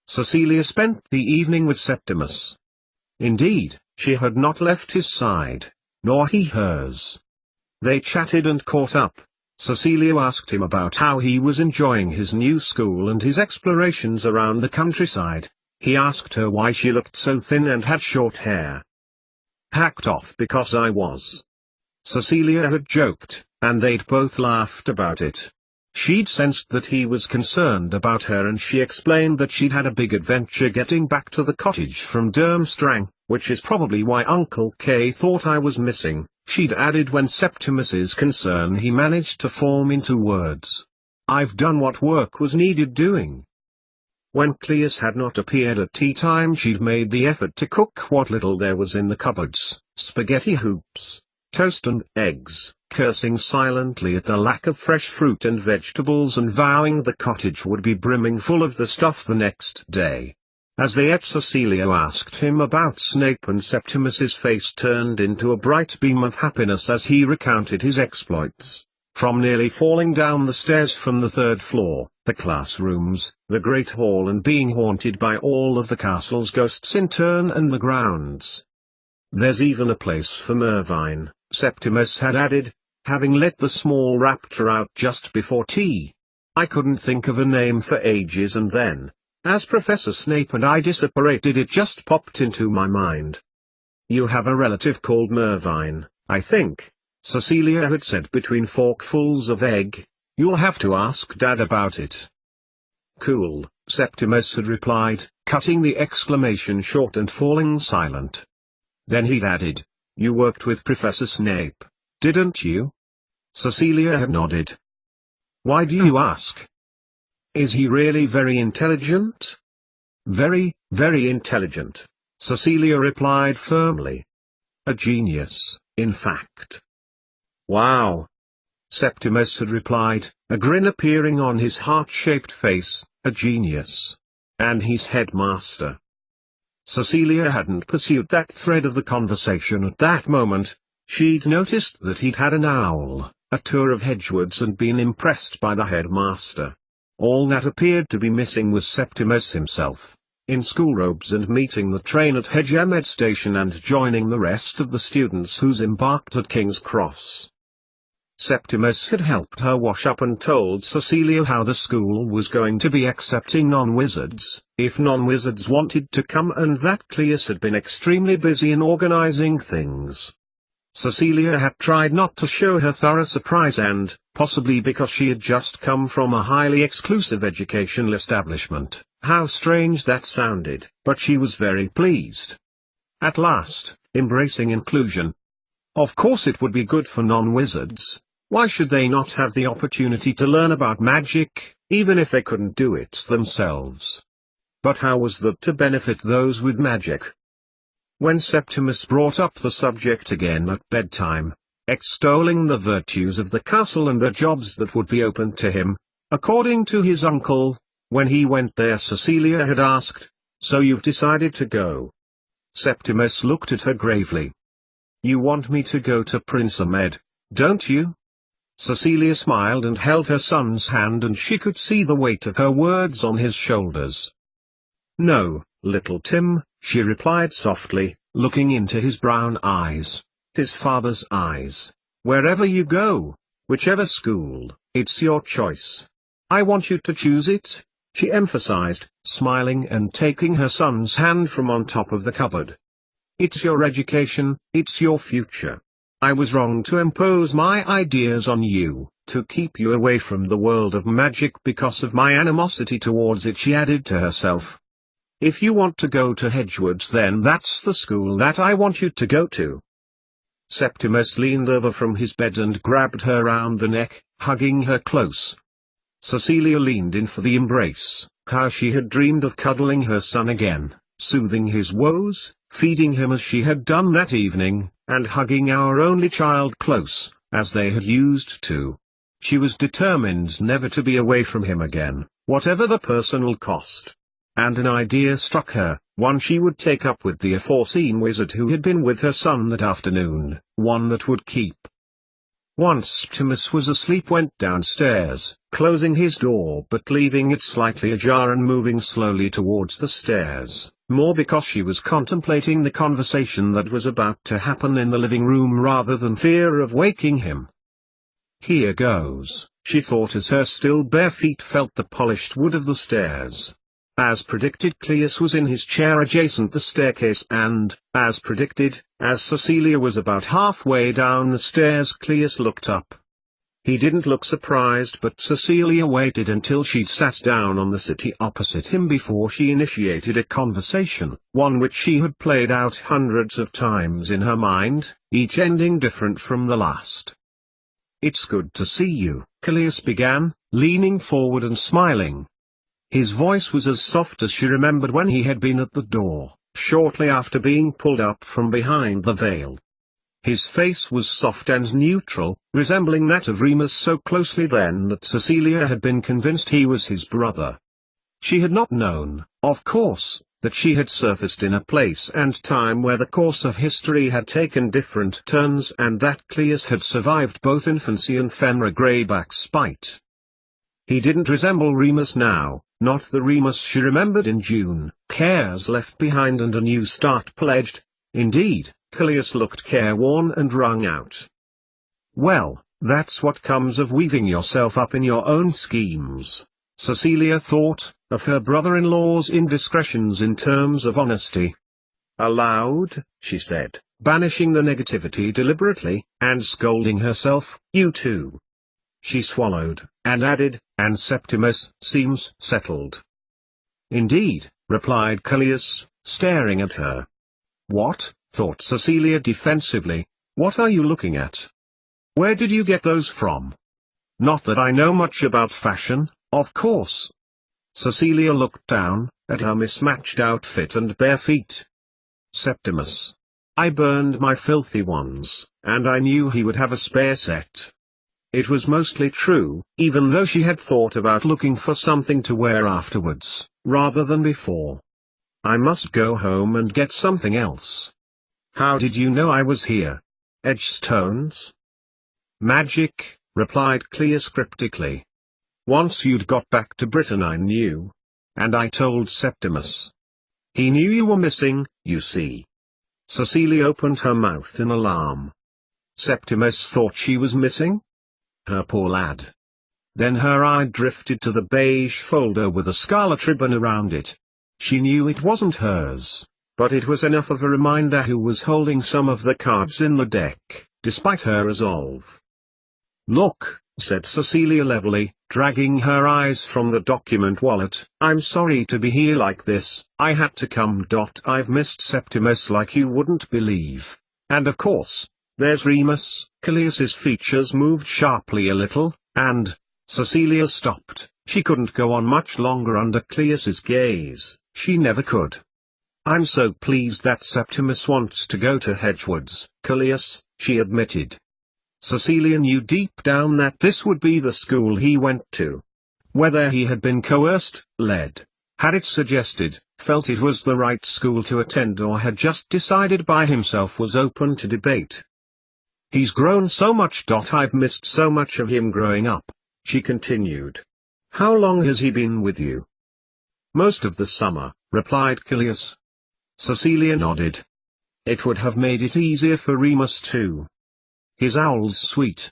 Cecilia spent the evening with Septimus. Indeed, she had not left his side, nor he hers. They chatted and caught up. Cecilia asked him about how he was enjoying his new school and his explorations around the countryside. He asked her why she looked so thin and had short hair. "Hacked off because I was." Cecilia had joked, and they'd both laughed about it. She'd sensed that he was concerned about her, and she explained that she'd had a big adventure getting back to the cottage from Durmstrang, which is probably why Uncle K thought I was missing. She'd added when Septimus's concern he managed to form into words. "I've done what work was needed doing." When Cleus had not appeared at tea time, she'd made the effort to cook what little there was in the cupboards: spaghetti hoops, toast and eggs, cursing silently at the lack of fresh fruit and vegetables and vowing the cottage would be brimming full of the stuff the next day. As they ate, Cecilia asked him about Snape, and Septimus's face turned into a bright beam of happiness as he recounted his exploits. From nearly falling down the stairs from the third floor, the classrooms, the great hall, and being haunted by all of the castle's ghosts in turn and the grounds. "There's even a place for Mervine," Septimus had added, having let the small raptor out just before tea. "I couldn't think of a name for ages, and then, as Professor Snape and I disapparated, it just popped into my mind." "You have a relative called Mervine, I think," Cecilia had said between forkfuls of egg. "You'll have to ask Dad about it." "Cool," Septimus had replied, cutting the exclamation short and falling silent. Then he'd added, "You worked with Professor Snape, didn't you?" Cecilia had nodded. "Why do you ask? Is he really very intelligent?" "Very, very intelligent," Cecilia replied firmly. "A genius, in fact." "Wow," Septimus had replied, a grin appearing on his heart-shaped face. "A genius. And he's headmaster." Cecilia hadn't pursued that thread of the conversation at that moment. She'd noticed that he'd had an owl, a tour of Hedgewoods, and been impressed by the headmaster. All that appeared to be missing was Septimus himself, in school robes and meeting the train at Hedgemead Station and joining the rest of the students who's embarked at King's Cross. Septimus had helped her wash up and told Cecilia how the school was going to be accepting non-wizards, if non-wizards wanted to come, and that Cleus had been extremely busy in organizing things. Cecilia had tried not to show her thorough surprise, and, possibly because she had just come from a highly exclusive educational establishment, how strange that sounded, but she was very pleased. At last, embracing inclusion. Of course it would be good for non-wizards. Why should they not have the opportunity to learn about magic, even if they couldn't do it themselves? But how was that to benefit those with magic? When Septimus brought up the subject again at bedtime, extolling the virtues of the castle and the jobs that would be open to him, according to his uncle, when he went there, Cecilia had asked, "So you've decided to go?" Septimus looked at her gravely. "You want me to go to Prince Ahmed, don't you?" Cecilia smiled and held her son's hand, and she could see the weight of her words on his shoulders. "No, little Tim," she replied softly, looking into his brown eyes, his father's eyes. "Wherever you go, whichever school, it's your choice. I want you to choose it," she emphasized, smiling and taking her son's hand from on top of the cupboard. "It's your education, it's your future. I was wrong to impose my ideas on you, to keep you away from the world of magic because of my animosity towards it," she added to herself. "If you want to go to Hedgewoods, then that's the school that I want you to go to." Septimus leaned over from his bed and grabbed her round the neck, hugging her close. Cecilia leaned in for the embrace. How she had dreamed of cuddling her son again, soothing his woes, feeding him as she had done that evening, and hugging our only child close, as they had used to. She was determined never to be away from him again, whatever the personal cost. And an idea struck her, one she would take up with the aforeseen wizard who had been with her son that afternoon, one that would keep. once Septimus was asleep, went downstairs, closing his door but leaving it slightly ajar and moving slowly towards the stairs, more because she was contemplating the conversation that was about to happen in the living room rather than fear of waking him. Here goes, she thought as her still bare feet felt the polished wood of the stairs. As predicted, Cleus was in his chair adjacent the staircase and, as predicted, as Cecilia was about halfway down the stairs, Cleus looked up. He didn't look surprised, but Cecilia waited until she'd sat down on the settee opposite him before she initiated a conversation, one which she had played out hundreds of times in her mind, each ending different from the last. "It's good to see you," Cleus began, leaning forward and smiling. His voice was as soft as she remembered when he had been at the door, shortly after being pulled up from behind the veil. His face was soft and neutral, resembling that of Remus so closely then that Cecilia had been convinced he was his brother. She had not known, of course, that she had surfaced in a place and time where the course of history had taken different turns and that Cleus had survived both infancy and Fenrir Greyback's spite. He didn't resemble Remus now, not the Remus she remembered in June, cares left behind and a new start pledged. Indeed, Cleus looked careworn and wrung out. "Well, that's what comes of weaving yourself up in your own schemes," Cecilia thought, of her brother-in-law's indiscretions in terms of honesty. Aloud, she said, banishing the negativity deliberately, and scolding herself, "You too." She swallowed, and added, "And Septimus seems settled." "Indeed," replied Cleus, staring at her. "What?" thought Cecilia defensively. "What are you looking at? Where did you get those from?" "Not that I know much about fashion, of course." Cecilia looked down, at her mismatched outfit and bare feet. "Septimus. I burned my filthy ones, and I knew he would have a spare set." It was mostly true, even though she had thought about looking for something to wear afterwards, rather than before. "I must go home and get something else." "How did you know I was here? Edgestones?" "Magic," replied Cleus cryptically. "Once you'd got back to Britain I knew. And I told Septimus. He knew you were missing, you see." Cecilia opened her mouth in alarm. Septimus thought she was missing? Her poor lad. Then her eye drifted to the beige folder with a scarlet ribbon around it. She knew it wasn't hers, but it was enough of a reminder who was holding some of the cards in the deck, despite her resolve. "Look," said Cecilia levelly, dragging her eyes from the document wallet, "I'm sorry to be here like this, I had to come. I've missed Septimus like you wouldn't believe. And of course, there's Remus." Cleus's features moved sharply a little, and Cecilia stopped. She couldn't go on much longer under Cleus's gaze, she never could. "I'm so pleased that Septimus wants to go to Hedgewoods, Cleus," she admitted. Cecilia knew deep down that this would be the school he went to. Whether he had been coerced, led, had it suggested, felt it was the right school to attend, or had just decided by himself, was open to debate. "He's grown so much. I've missed so much of him growing up," she continued. "How long has he been with you?" "Most of the summer," replied Cleus. Cecilia nodded. It would have made it easier for Remus too. His owl's sweet.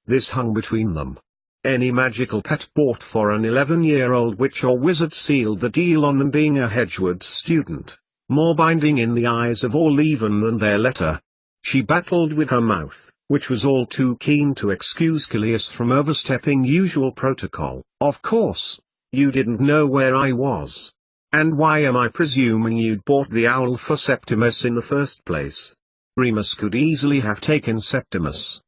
This hung between them. Any magical pet bought for an 11-year-old witch or wizard sealed the deal on them being a Hedgewoods student, more binding in the eyes of all even than their letter. She battled with her mouth, which was all too keen to excuse Cleus from overstepping usual protocol. "Of course, you didn't know where I was. And why am I presuming you'd bought the owl for Septimus in the first place? Remus could easily have taken Septimus.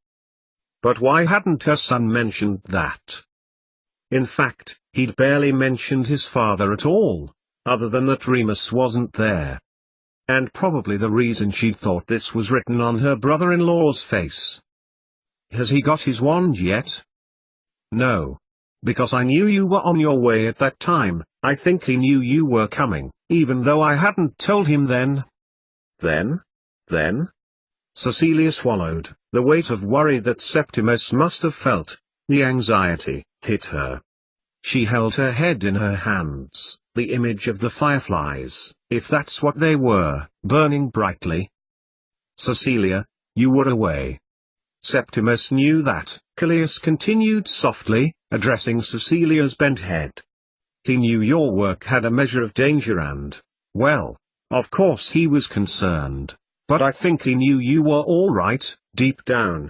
But why hadn't her son mentioned that? In fact, he'd barely mentioned his father at all, other than that Remus wasn't there. And probably the reason she'd thought this was written on her brother-in-law's face. Has he got his wand yet? No. Because I knew you were on your way at that time. I think he knew you were coming, even though I hadn't told him then." Then? Cecilia swallowed, The weight of worry that Septimus must have felt, the anxiety, hit her. She held her head in her hands, the image of the fireflies, if that's what they were, burning brightly. Cecilia, you were away. Septimus knew that, Callias continued softly, addressing Cecilia's bent head. He knew your work had a measure of danger and, well, of course he was concerned, but I think he knew you were all right, deep down.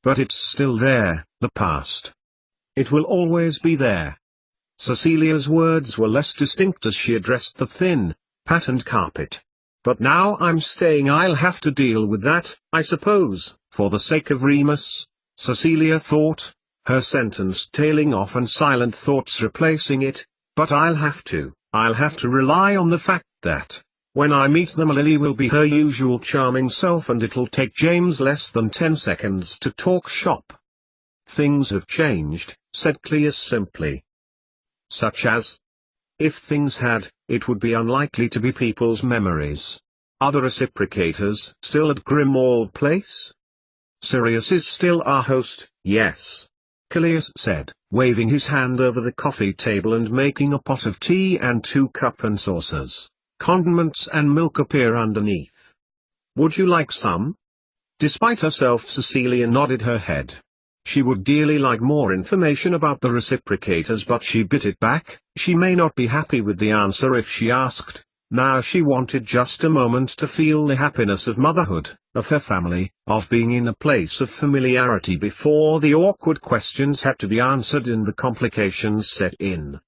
But it's still there, the past. It will always be there. Cecilia's words were less distinct as she addressed the thin, patterned carpet. But now I'm staying, I'll have to deal with that, I suppose, for the sake of Remus, Cecilia thought, her sentence tailing off and silent thoughts replacing it, but I'll have to rely on the fact that, when I meet them, Lily will be her usual charming self and it'll take James less than 10 seconds to talk shop. Things have changed, said Cleus simply. Such as? If things had, it would be unlikely to be people's memories. Are the reciprocators still at Grimmauld Place? Sirius is still our host, yes. Callias said, waving his hand over the coffee table and making a pot of tea and 2 cups and saucers. Condiments and milk appear underneath. Would you like some? Despite herself, Cecilia nodded her head. She would dearly like more information about the reciprocators, but she bit it back. She may not be happy with the answer if she asked. Now she wanted just a moment to feel the happiness of motherhood, of her family, of being in a place of familiarity before the awkward questions had to be answered and the complications set in.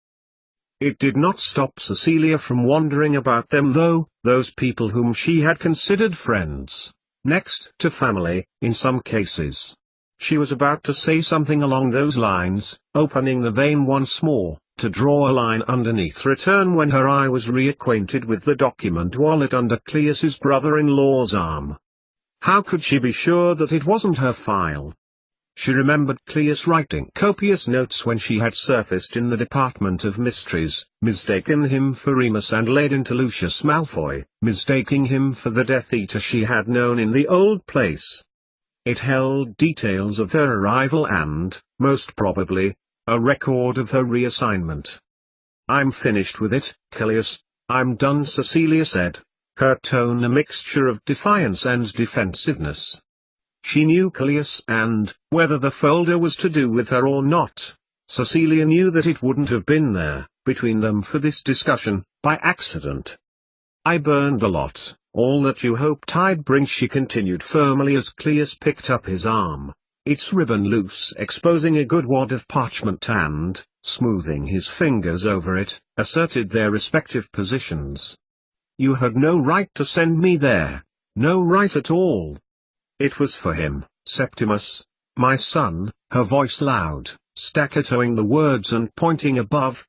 It did not stop Cecilia from wondering about them though, those people whom she had considered friends, next to family, in some cases. She was about to say something along those lines, opening the vein once more, to draw a line underneath return when her eye was reacquainted with the document wallet under Cleus's brother-in-law's arm. How could she be sure that it wasn't her file? She remembered Cleus writing copious notes when she had surfaced in the Department of Mysteries, mistaken him for Remus and led into Lucius Malfoy, mistaking him for the Death Eater she had known in the old place. It held details of her arrival and, most probably, a record of her reassignment. I'm finished with it, Callias, I'm done, Cecilia said, her tone a mixture of defiance and defensiveness. She knew Callias and, whether the folder was to do with her or not, Cecilia knew that it wouldn't have been there, between them for this discussion, by accident. I burned a lot. All that you hoped I'd bring, she continued firmly as Cleus picked up his arm, its ribbon loose, exposing a good wad of parchment and, smoothing his fingers over it, asserted their respective positions. You had no right to send me there, no right at all. It was for him, Septimus, my son, her voice loud, staccatoing the words and pointing above.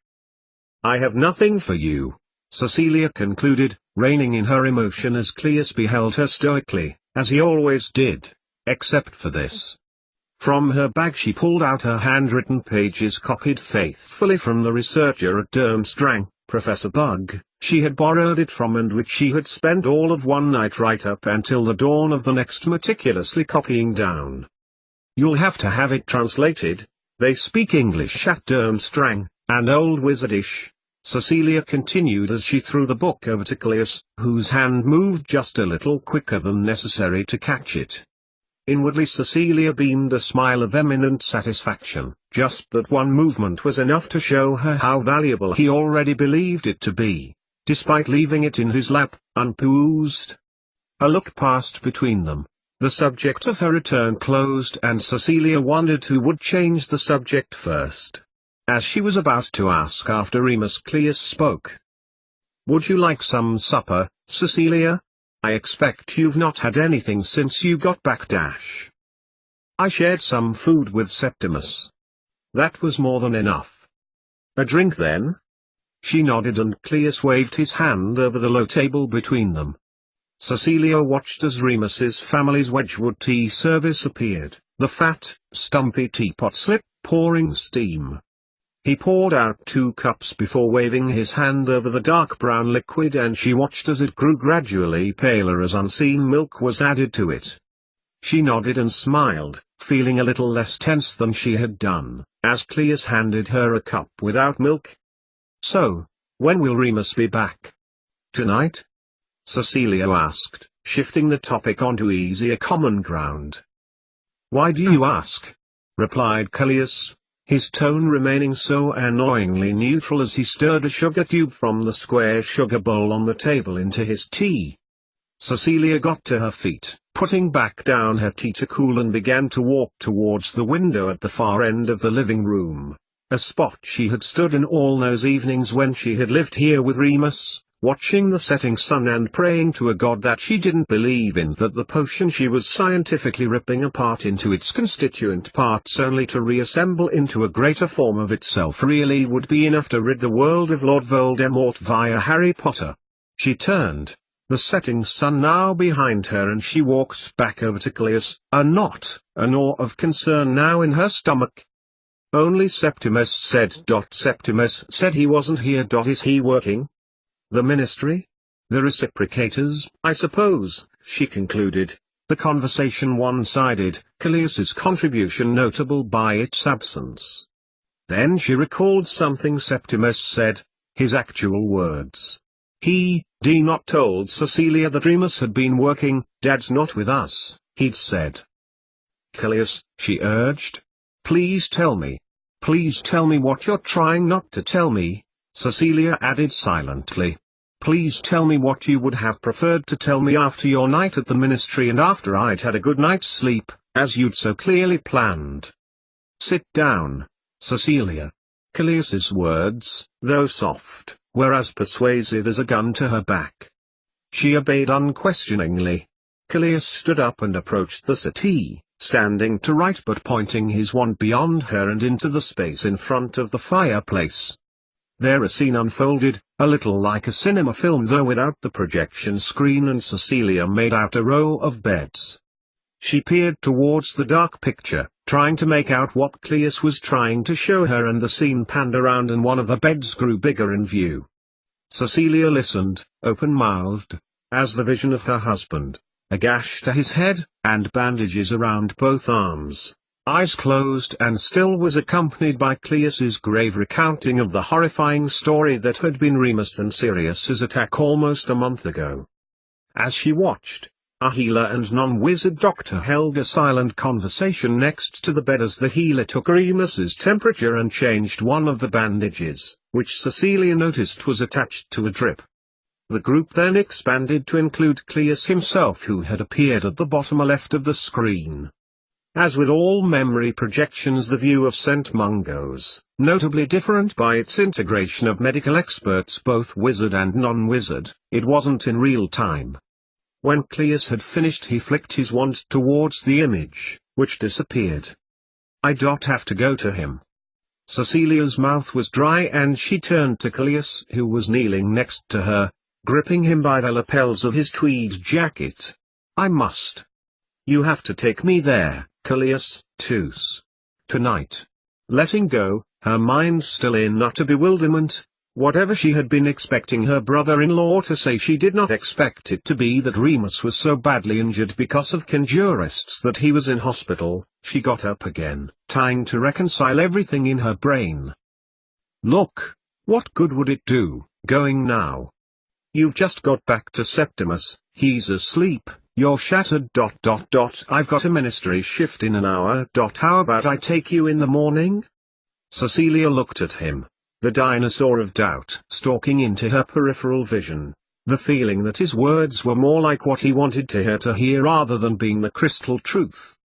I have nothing for you, Cecilia concluded, reining in her emotion as Cleus beheld her stoically, as he always did, except for this. From her bag she pulled out her handwritten pages copied faithfully from the researcher at Durmstrang, Professor Bug, she had borrowed it from and which she had spent all of one night right up until the dawn of the next meticulously copying down. You'll have to have it translated, they speak English at Durmstrang, and Old Wizardish. Cecilia continued as she threw the book over to Cleus, whose hand moved just a little quicker than necessary to catch it. Inwardly Cecilia beamed a smile of eminent satisfaction, just that one movement was enough to show her how valuable he already believed it to be, despite leaving it in his lap, unperused. A look passed between them. The subject of her return closed and Cecilia wondered who would change the subject first. As she was about to ask after Remus, Cleus spoke. Would you like some supper, Cecilia? I expect you've not had anything since you got back. I shared some food with Septimus. That was more than enough. A drink then? She nodded and Cleus waved his hand over the low table between them. Cecilia watched as Remus's family's Wedgwood tea service appeared, the fat, stumpy teapot slip pouring steam. He poured out 2 cups before waving his hand over the dark brown liquid and she watched as it grew gradually paler as unseen milk was added to it. She nodded and smiled, feeling a little less tense than she had done, as Cleus handed her a cup without milk. "So, when will Remus be back? Tonight?" Cecilia asked, shifting the topic onto easier common ground. "Why do you ask?" replied Cleus, his tone remaining so annoyingly neutral as he stirred a sugar cube from the square sugar bowl on the table into his tea. Cecilia got to her feet, putting back down her tea to cool, and began to walk towards the window at the far end of the living room, a spot she had stood in all those evenings when she had lived here with Remus, watching the setting sun and praying to a god that she didn't believe in, that the potion she was scientifically ripping apart into its constituent parts only to reassemble into a greater form of itself really would be enough to rid the world of Lord Voldemort via Harry Potter. She turned, the setting sun now behind her, and she walked back over to Cleus, an awe of concern now in her stomach. "Only Septimus said. Septimus said he wasn't here. Is he working? The ministry? The reciprocators, I suppose," she concluded, the conversation one-sided, Cleus's contribution notable by its absence. Then she recalled something Septimus said, his actual words. He'd not told Cecilia that Remus had been working. "Dad's not with us," he'd said. "Cleus," she urged. "Please tell me. Please tell me what you're trying not to tell me," Cecilia added silently. "Please tell me what you would have preferred to tell me after your night at the ministry and after I'd had a good night's sleep, as you'd so clearly planned." "Sit down, Cecilia." Cleus's words, though soft, were as persuasive as a gun to her back. She obeyed unquestioningly. Cleus stood up and approached the settee, standing to write but pointing his wand beyond her and into the space in front of the fireplace. There a scene unfolded, a little like a cinema film though without the projection screen, and Cecilia made out a row of beds. She peered towards the dark picture, trying to make out what Cleus was trying to show her, and the scene panned around and one of the beds grew bigger in view. Cecilia listened, open-mouthed, as the vision of her husband, a gash to his head, and bandages around both arms, eyes closed and still, was accompanied by Cleus's grave recounting of the horrifying story that had been Remus and Sirius's attack almost a month ago. As she watched, a healer and non-wizard doctor held a silent conversation next to the bed as the healer took Remus's temperature and changed one of the bandages, which Cecilia noticed was attached to a drip. The group then expanded to include Cleus himself, who had appeared at the bottom left of the screen. As with all memory projections, the view of St. Mungo's, notably different by its integration of medical experts both wizard and non-wizard, it wasn't in real time. When Cleus had finished, he flicked his wand towards the image, which disappeared. "I'd have to go to him." Cecilia's mouth was dry and she turned to Cleus, who was kneeling next to her, gripping him by the lapels of his tweed jacket. "I must. You have to take me there, Cleus, tonight." Letting go, her mind still in utter bewilderment, whatever she had been expecting her brother-in-law to say, she did not expect it to be that Remus was so badly injured because of conjurists that he was in hospital. She got up again, trying to reconcile everything in her brain. "Look, what good would it do, going now? You've just got back to Septimus, he's asleep, you're shattered. I've got a ministry shift in an hour. How about I take you in the morning?" Cecilia looked at him, the dinosaur of doubt stalking into her peripheral vision, the feeling that his words were more like what he wanted her to hear rather than being the crystal truth.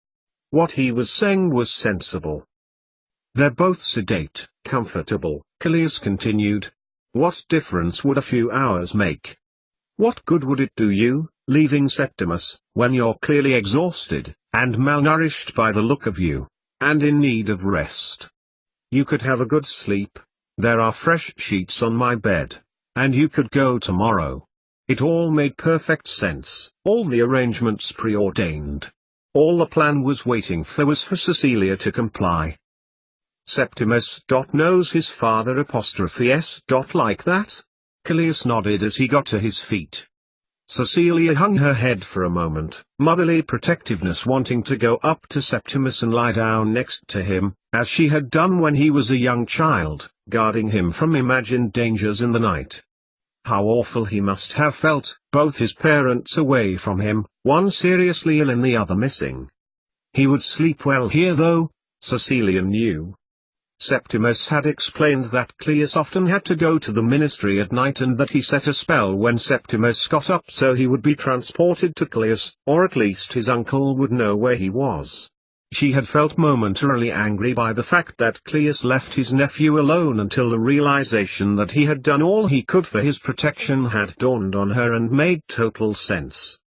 What he was saying was sensible. "They're both sedate, comfortable," Cleus continued. "What difference would a few hours make? What good would it do you, leaving Septimus, when you're clearly exhausted, and malnourished by the look of you, and in need of rest? You could have a good sleep. There are fresh sheets on my bed. And you could go tomorrow." It all made perfect sense, all the arrangements preordained. All the plan was waiting for was for Cecilia to comply. "Septimus knows his father ''S.' Like that?" Cleus nodded as he got to his feet. Cecilia hung her head for a moment, motherly protectiveness wanting to go up to Septimus and lie down next to him, as she had done when he was a young child, guarding him from imagined dangers in the night. How awful he must have felt, both his parents away from him, one seriously ill and the other missing. He would sleep well here though, Cecilia knew. Septimus had explained that Cleus often had to go to the ministry at night and that he set a spell when Septimus got up so he would be transported to Cleus, or at least his uncle would know where he was. She had felt momentarily angry by the fact that Cleus left his nephew alone until the realization that he had done all he could for his protection had dawned on her and made total sense.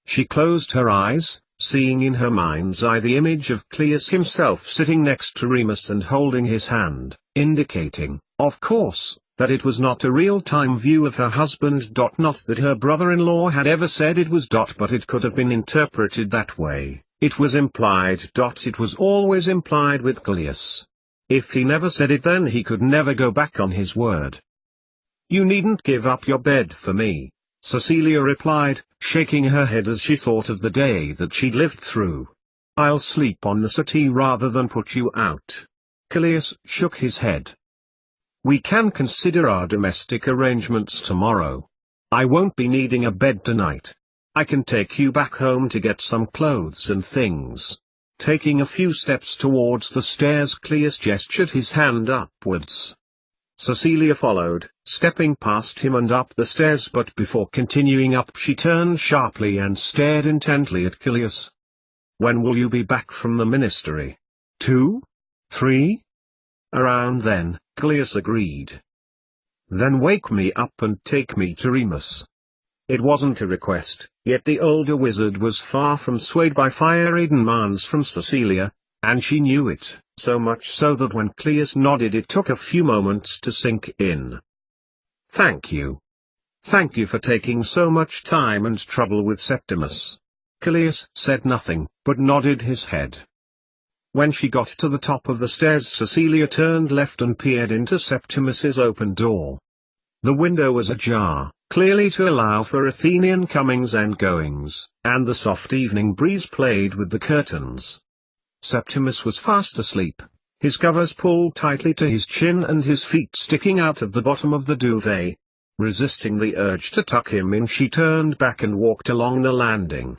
She closed her eyes, seeing in her mind's eye the image of Cleus himself sitting next to Remus and holding his hand, indicating, of course, that it was not a real-time view of her husband. Not that her brother-in-law had ever said it was. But it could have been interpreted that way. It was implied. It was always implied with Cleus. If he never said it, then he could never go back on his word. "You needn't give up your bed for me," Cecilia replied, shaking her head as she thought of the day that she'd lived through. "I'll sleep on the settee rather than put you out." Cleus shook his head. "We can consider our domestic arrangements tomorrow. I won't be needing a bed tonight. I can take you back home to get some clothes and things." Taking a few steps towards the stairs, Cleus gestured his hand upwards. Cecilia followed, stepping past him and up the stairs, but before continuing up she turned sharply and stared intently at Cleus. "When will you be back from the ministry? 2? 3? "Around then," Cleus agreed. "Then wake me up and take me to Remus." It wasn't a request, yet the older wizard was far from swayed by fiery demands from Cecilia, and she knew it, so much so that when Cleus nodded it took a few moments to sink in. "Thank you. Thank you for taking so much time and trouble with Septimus." Cleus said nothing, but nodded his head. When she got to the top of the stairs, Cecilia turned left and peered into Septimus's open door. The window was ajar, clearly to allow for Athenian comings and goings, and the soft evening breeze played with the curtains. Septimus was fast asleep, his covers pulled tightly to his chin and his feet sticking out of the bottom of the duvet. Resisting the urge to tuck him in, she turned back and walked along the landing.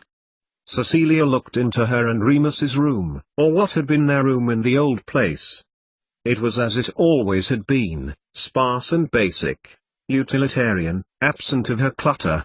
Cecilia looked into her and Remus's room, or what had been their room in the old place. It was as it always had been, sparse and basic, utilitarian, absent of her clutter.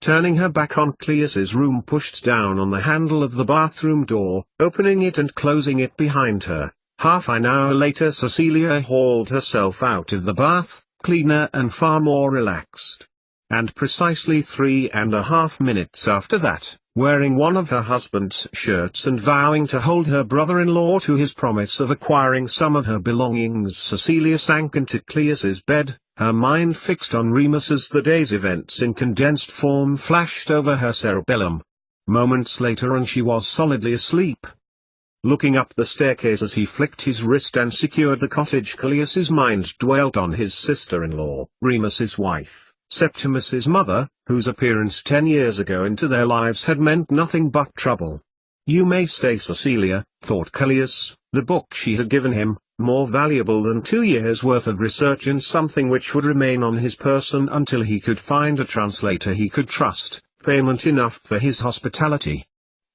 Turning her back on Cleus's room, pushed down on the handle of the bathroom door, opening it and closing it behind her. Half an hour later Cecilia hauled herself out of the bath, cleaner and far more relaxed. And precisely 3.5 minutes after that, wearing one of her husband's shirts and vowing to hold her brother-in-law to his promise of acquiring some of her belongings, Cecilia sank into Cleus's bed, her mind fixed on Remus as the day's events in condensed form flashed over her cerebellum. Moments later and she was solidly asleep. Looking up the staircase as he flicked his wrist and secured the cottage, Cleus's mind dwelt on his sister-in-law, Remus's wife, Septimus's mother, whose appearance 10 years ago into their lives had meant nothing but trouble. "You may stay, Cecilia," thought Cleus, the book she had given him, more valuable than 2 years' worth of research in something which would remain on his person until he could find a translator he could trust, payment enough for his hospitality.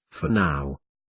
For now,